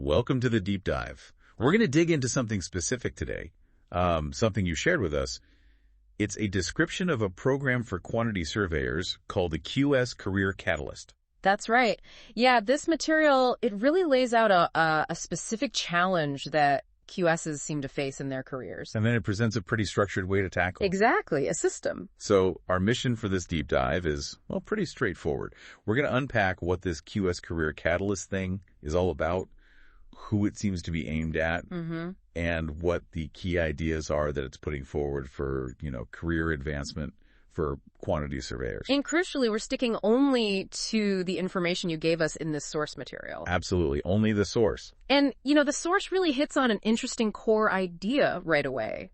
Welcome to the deep dive. We're going to dig into something specific today, something you shared with us. It's a description of a program for quantity surveyors called the QS Career Catalyst. That's right. Yeah, this material, it really lays out a specific challenge that QSs seem to face in their careers. And then it presents a pretty structured way to tackle. Exactly, a system. So our mission for this deep dive is, well, pretty straightforward. We're going to unpack what this QS Career Catalyst thing is all about, who it seems to be aimed at, and what the key ideas are that it's putting forward for, career advancement for quantity surveyors. And crucially, we're sticking only to the information you gave us in this source material. Absolutely. Only the source. And, the source really hits on an interesting core idea right away.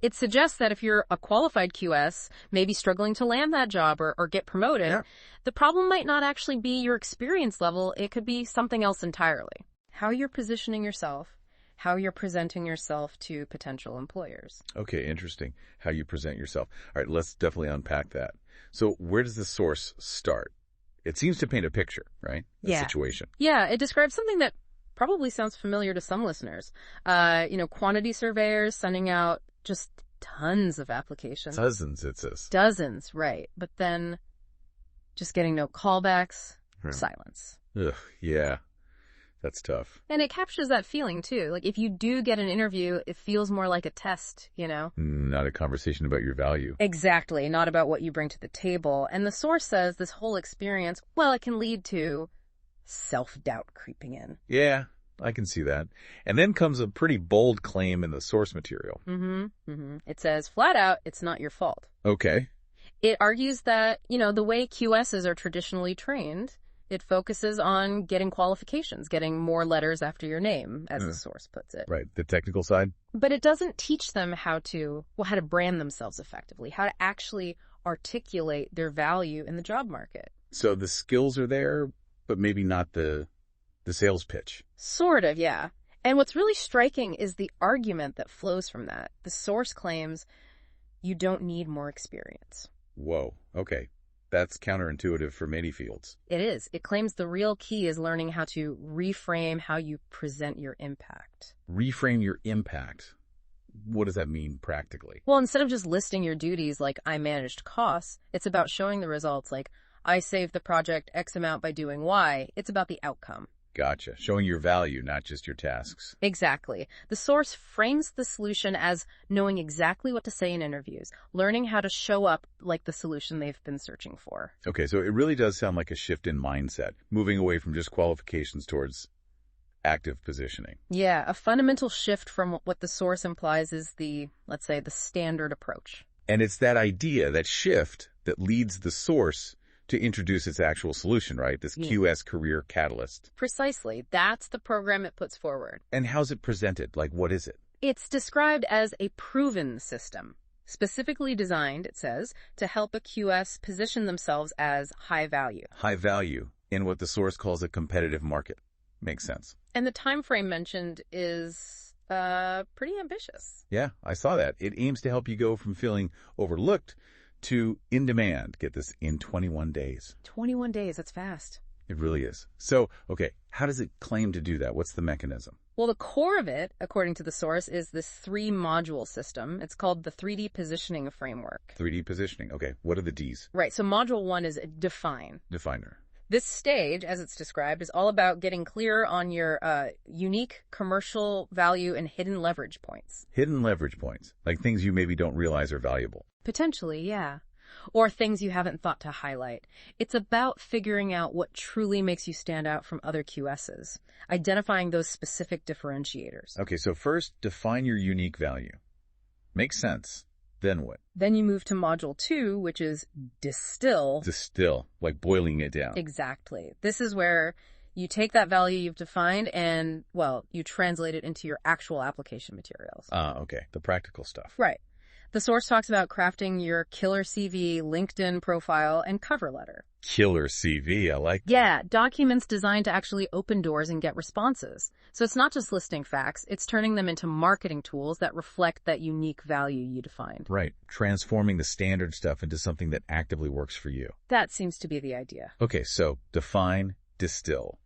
It suggests that if you're a qualified QS, maybe struggling to land that job or get promoted, the problem might not actually be your experience level. It could be something else entirely. How you're positioning yourself, how you're presenting yourself to potential employers. Okay, interesting. How you present yourself. All right, let's definitely unpack that. So where does the source start? It seems to paint a picture, right? A situation. Yeah, it describes something that probably sounds familiar to some listeners. Quantity surveyors sending out just tons of applications. Dozens, it says. Dozens, right. But then just getting no callbacks, silence. Ugh, yeah. That's tough. And it captures that feeling, too. Like, if you do get an interview, it feels more like a test, Not a conversation about your value. Exactly. Not about what you bring to the table. And the source says this whole experience, well, it can lead to self-doubt creeping in. Yeah, I can see that. And then comes a pretty bold claim in the source material. It says, flat out, it's not your fault. Okay. It argues that, the way QSs are traditionally trained, it focuses on getting qualifications, getting more letters after your name, as the source puts it. Right, the technical side. But it doesn't teach them how to brand themselves effectively, how to actually articulate their value in the job market. So the skills are there, but maybe not the sales pitch. Sort of, yeah. And what's really striking is the argument that flows from that. The source claims you don't need more experience. Whoa, okay. That's counterintuitive for many fields. It is. It claims the real key is learning how to reframe how you present your impact. Reframe your impact. What does that mean practically? Well, instead of just listing your duties like I managed costs, it's about showing the results like I saved the project X amount by doing Y. It's about the outcome. Gotcha. Showing your value, not just your tasks. Exactly. The source frames the solution as knowing exactly what to say in interviews, learning how to show up like the solution they've been searching for. Okay, so it really does sound like a shift in mindset, moving away from just qualifications towards active positioning. Yeah, a fundamental shift from what the source implies is let's say, the standard approach. And it's that idea, that shift, that leads the source to introduce its actual solution, right? This QS Career Catalyst. Precisely. That's the program it puts forward. And how's it presented? Like, what is it? It's described as a proven system, specifically designed, it says, to help a QS position themselves as high value. High value in what the source calls a competitive market. Makes sense. And the time frame mentioned is pretty ambitious. Yeah, I saw that. It aims to help you go from feeling overlooked to in demand. Get this, in 21 days. 21 days, that's fast. It really is. So, okay, how does it claim to do that? What's the mechanism? Well, the core of it, according to the source, is this 3-module system. It's called the 3D positioning framework. 3D positioning. Okay, what are the Ds? Right, so module 1 is define. Definer. This stage, as it's described, is all about getting clear on your unique commercial value and hidden leverage points. Hidden leverage points, like things you maybe don't realize are valuable. Potentially, yeah. Or things you haven't thought to highlight. It's about figuring out what truly makes you stand out from other QSs, identifying those specific differentiators. Okay, so first, define your unique value. Makes sense. Then what? Then you move to module 2, which is distill. Distill, like boiling it down. Exactly. This is where you take that value you've defined and, well, you translate it into your actual application materials. Okay. The practical stuff. Right. The source talks about crafting your killer CV, LinkedIn profile, and cover letter. Killer CV, I like that. Yeah, documents designed to actually open doors and get responses. So it's not just listing facts, it's turning them into marketing tools that reflect that unique value you defined. Right, transforming the standard stuff into something that actively works for you. That seems to be the idea. Okay, so define, distill.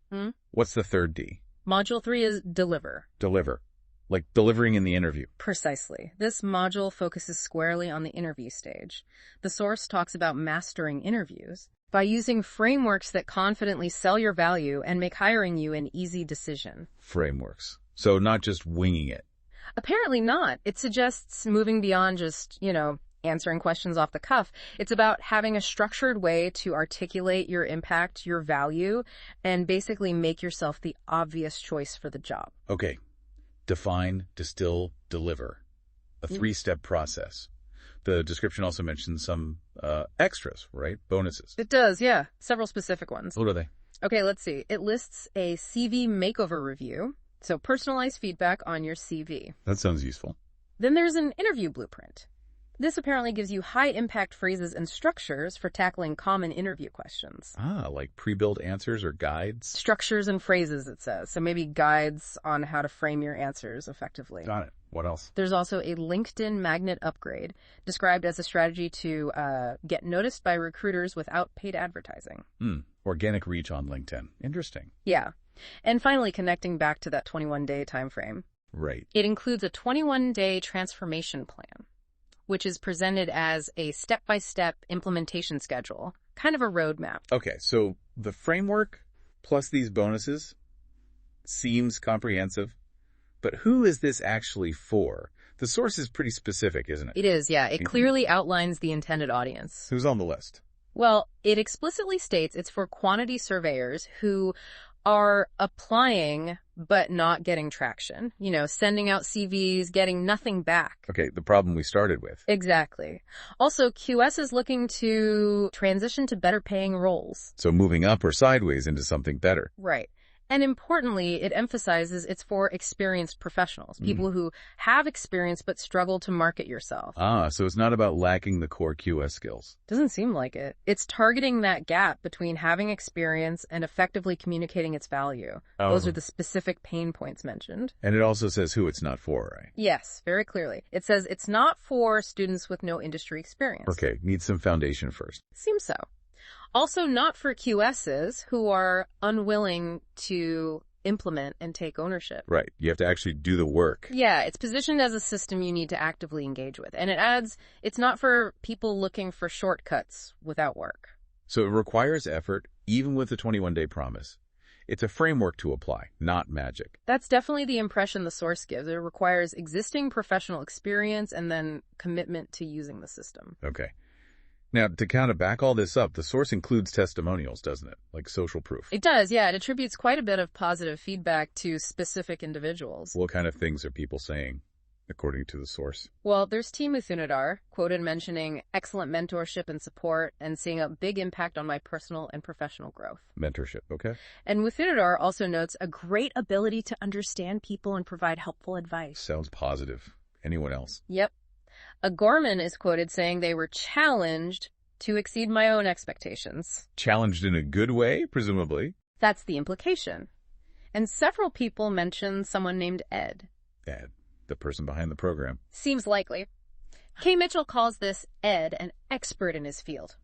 What's the third D? Module 3 is deliver. Deliver. Like delivering in the interview. Precisely. This module focuses squarely on the interview stage. The source talks about mastering interviews by using frameworks that confidently sell your value and make hiring you an easy decision. Frameworks. So not just winging it. Apparently not. It suggests moving beyond just, answering questions off the cuff. It's about having a structured way to articulate your impact, your value, and basically make yourself the obvious choice for the job. Okay. Define, distill, deliver. A 3-step process. The description also mentions some extras, right? Bonuses. It does, yeah. Several specific ones. What are they? Okay, let's see. It lists a CV makeover review, so personalized feedback on your CV. That sounds useful. Then there's an interview blueprint. This apparently gives you high-impact phrases and structures for tackling common interview questions. Ah, like pre-built answers or guides? Structures and phrases, it says. So maybe guides on how to frame your answers effectively. Got it. What else? There's also a LinkedIn magnet upgrade, described as a strategy to get noticed by recruiters without paid advertising. Organic reach on LinkedIn. Interesting. Yeah. And finally, connecting back to that 21-day time frame. Right. It includes a 21-day transformation plan, which is presented as a step-by-step implementation schedule, kind of a roadmap. Okay, so the framework plus these bonuses seems comprehensive, but who is this actually for? The source is pretty specific, isn't it? It is, yeah. It clearly outlines the intended audience. Who's on the list? Well, it explicitly states it's for quantity surveyors who are applying but not getting traction. Sending out CVs, getting nothing back. Okay, the problem we started with. Exactly. Also, QS is looking to transition to better paying roles. So moving up or sideways into something better. Right. And importantly, it emphasizes it's for experienced professionals, people who have experience but struggle to market yourself. Ah, so it's not about lacking the core QS skills. Doesn't seem like it. It's targeting that gap between having experience and effectively communicating its value. Oh. Those are the specific pain points mentioned. And it also says who it's not for, right? Yes, very clearly. It says it's not for students with no industry experience. Okay, needs some foundation first. Seems so. Also not for QSs who are unwilling to implement and take ownership. Right. You have to actually do the work. Yeah, it's positioned as a system you need to actively engage with. And it adds, it's not for people looking for shortcuts without work. So it requires effort, even with the 21-day promise. It's a framework to apply, not magic. That's definitely the impression the source gives. It requires existing professional experience and then commitment to using the system. Okay. Now, to kind of back all this up, the source includes testimonials, doesn't it? Like social proof. It does, yeah. It attributes quite a bit of positive feedback to specific individuals. What kind of things are people saying, according to the source? Well, there's Team Uthunadar, quoted mentioning excellent mentorship and support and seeing a big impact on my personal and professional growth. Mentorship, okay. And Uthunadar also notes a great ability to understand people and provide helpful advice. Sounds positive. Anyone else? Yep. A Gorman is quoted saying they were challenged to exceed my own expectations. Challenged in a good way, presumably. That's the implication. And several people mention someone named Ed. Ed, the person behind the program. Seems likely. Kay Mitchell calls this Ed an expert in his field.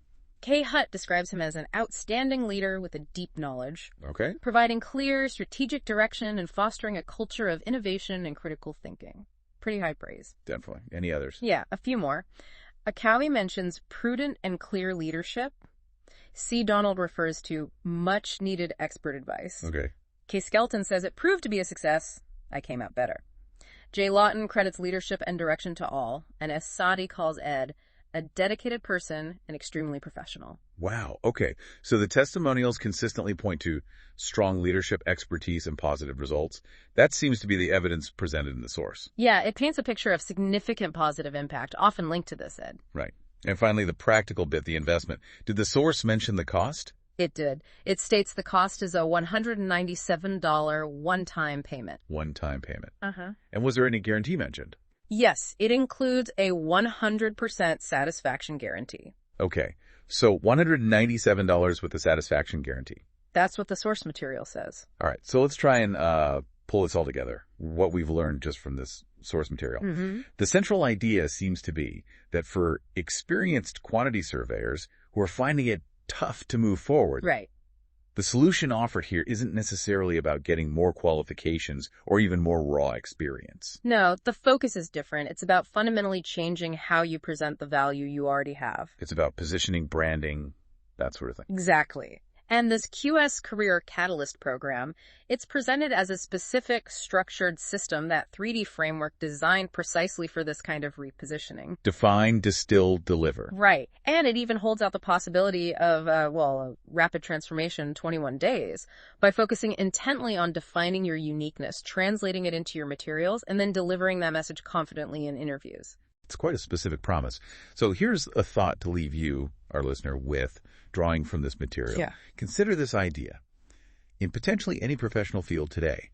Kay Hutt describes him as an outstanding leader with a deep knowledge. Okay. Providing clear, strategic direction and fostering a culture of innovation and critical thinking. Pretty high praise. Definitely. Any others? Yeah, a few more. Akawi mentions prudent and clear leadership. C. Donald refers to much-needed expert advice. Okay. K. Skelton says it proved to be a success. I came out better. J. Lawton credits leadership and direction to all, and S. Sadi calls Ed a dedicated person and extremely professional. Wow. Okay. So the testimonials consistently point to strong leadership expertise and positive results. That seems to be the evidence presented in the source. Yeah, it paints a picture of significant positive impact, often linked to this, Ed. Right. And finally, the practical bit, the investment. Did the source mention the cost? It did. It states the cost is a $197 one-time payment. One-time payment. Uh-huh. And was there any guarantee mentioned? Yes, it includes a 100% satisfaction guarantee. Okay. So $197 with the satisfaction guarantee. That's what the source material says. All right. So let's try and pull this all together, what we've learned just from this source material. Mm-hmm. The central idea seems to be that for experienced quantity surveyors who are finding it tough to move forward, Right. The solution offered here isn't necessarily about getting more qualifications or even more raw experience. No, the focus is different. It's about fundamentally changing how you present the value you already have. It's about positioning, branding, that sort of thing. Exactly. And this QS Career Catalyst program, it's presented as a specific structured system, that 3D framework designed precisely for this kind of repositioning. Define, distill, deliver. Right. And it even holds out the possibility of, a rapid transformation in 21 days by focusing intently on defining your uniqueness, translating it into your materials, and then delivering that message confidently in interviews. It's quite a specific promise. So here's a thought to leave you, our listener, with drawing from this material. Yeah. Consider this idea. In potentially any professional field today,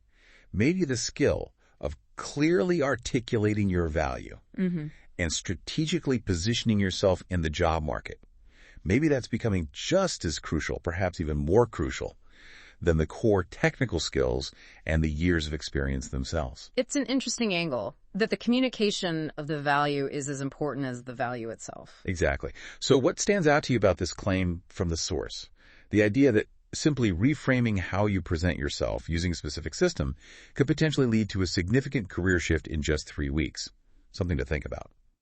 maybe the skill of clearly articulating your value and strategically positioning yourself in the job market, maybe that's becoming just as crucial, perhaps even more crucial, than the core technical skills and the years of experience themselves. It's an interesting angle, that the communication of the value is as important as the value itself. Exactly. So what stands out to you about this claim from the source? The idea that simply reframing how you present yourself using a specific system could potentially lead to a significant career shift in just 3 weeks. Something to think about.